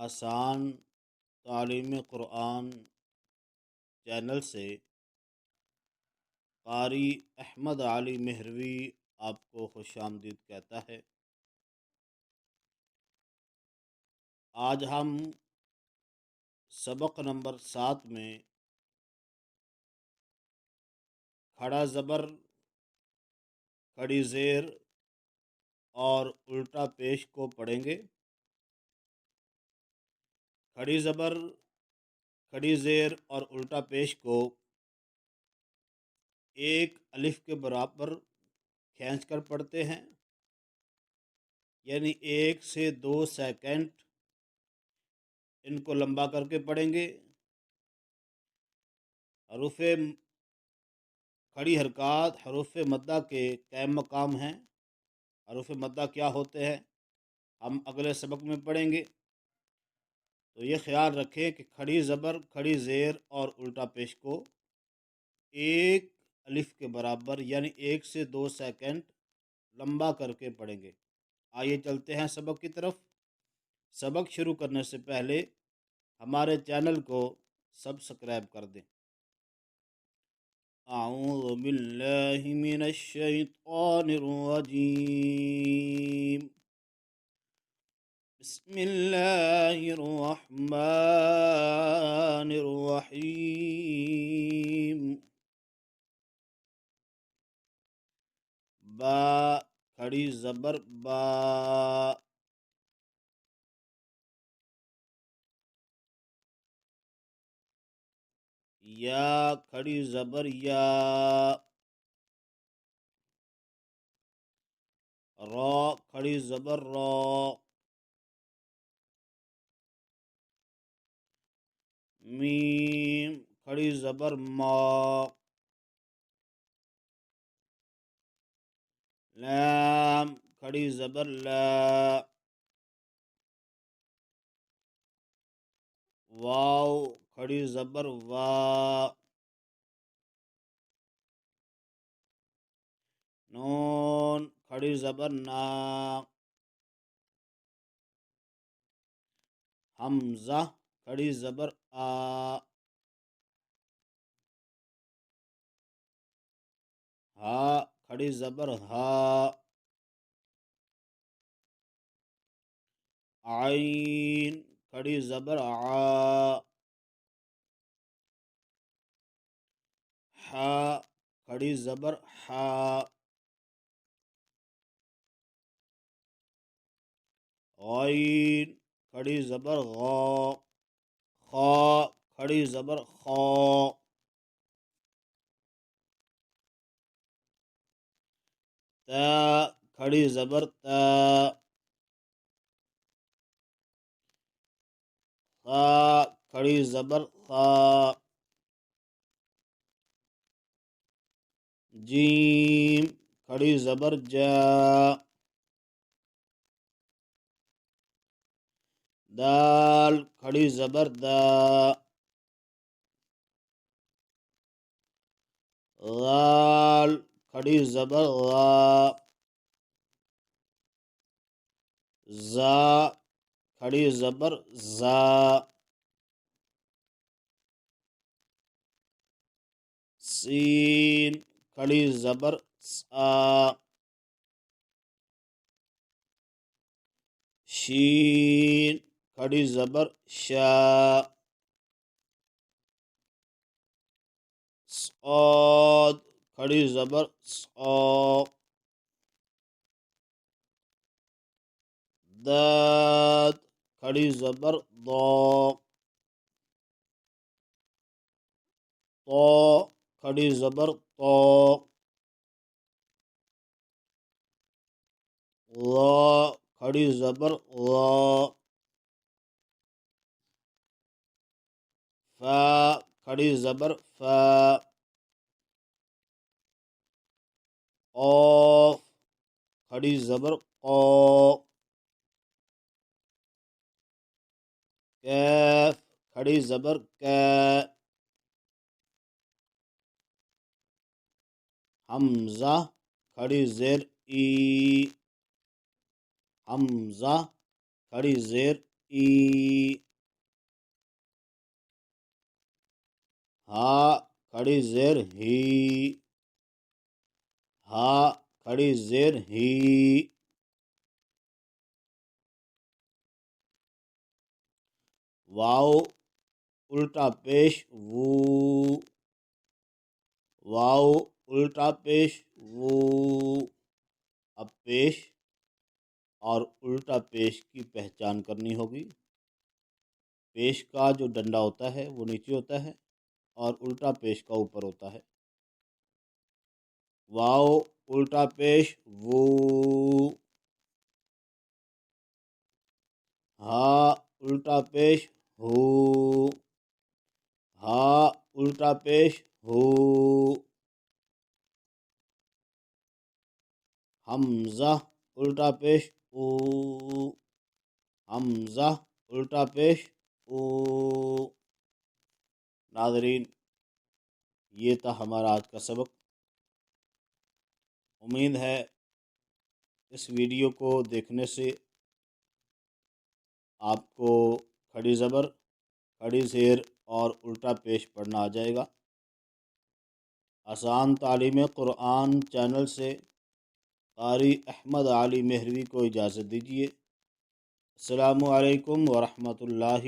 آسان تعلیم قرآن چینل سے قاری احمد علی مہروی آپ کو خوش آمدید کہتا ہے۔ آج ہم سبق نمبر 7 میں کھڑا زبر، کھڑی زیر اور الٹا پیش کو پڑھیں گے۔ کھڑی زبر، کھڑی زیر اور الٹا پیش کو ایک الف کے برابر کھینچ کر پڑھتے ہیں، یعنی 1 سے 2 سیکنڈ ان کو لمبا کر کے پڑھیں گے۔ حروف کھڑی حرکات حروف مدہ کے قائم مقام ہیں۔ حروف مدہ کیا ہوتے ہیں ہم اگلے سبق میں پڑھیں گے، تو یہ خیال رکھیں کہ کھڑی زبر، کھڑی زیر اور الٹا پیش کو ایک الف کے برابر یعنی 1 سے 2 سیکنڈ لمبا کر کے پڑھیں گے۔ آئیے چلتے ہیں سبق کی طرف۔ سبق شروع کرنے سے پہلے ہمارے چینل کو سبسکرائب کر دیں۔ اعوذ باللہ من الشیطان الرجیم، بسم اللہ الرحمن الرحیم۔ با، کھڑی زبر با، یا، کھڑی زبر یا، را، کھڑی زبر را، میم، کھڑی زبر ما، لام، کھڑی زبر لا، واو، کھڑی زبر وا، نون، کھڑی زبر نا، حمزہ، کھڑی زبر آ، ہا، کھڑی زبر ہا، عین، کھڑی زبر آ، حا، کھڑی زبر حا، غین، کھڑی زبر غا، خا، کھڑی زبر خا، تا، کھڑی زبر تا، ثا، کھڑی زبر ثا، جیم، کھڑی زبر جا، دال، کھڑی زبر دا، غال، کھڑی زبر غا، زا، کھڑی زبر زا، سین، کھڑی زبر سا، شین، کھڑی زبر شا، صاد، کھڑی زبر صا، داد، کھڑی زبر ضا، طا، کھڑی زبر طا، ظا، کھڑی زبر ظا، فا، کھڑی زبر فا، قاف، کھڑی زبر قا، کاف، کھڑی زبر کا، حمزہ، کھڑی زیر ای، حمزہ، کھڑی زیر ای، ہا کھڑی زیر ہی، ہا کھڑی زیر ہی، واو الٹا پیش وو، واو الٹا پیش وو۔ اب پیش اور الٹا پیش کی پہچان کرنی ہوگی۔ پیش کا جو ڈنڈا ہوتا ہے وہ نیچے ہوتا ہے اور الٹا پیش کا اوپر ہوتا ہے۔ واو الٹا پیش وو، ہا الٹا پیش ہو، ہا الٹا پیش ہو، حمزہ الٹا پیش او، حمزہ الٹا پیش او۔ ناظرین، یہ تھا ہمارا آج کا سبق۔ امید ہے اس ویڈیو کو دیکھنے سے آپ کو کھڑی زبر، کھڑی زیر اور الٹا پیش پڑھنا آ جائے گا۔ آسان تعلیم قرآن چینل سے قاری احمد علی مہروی کو اجازت دیجیے۔ السلام علیکم ورحمۃ اللہ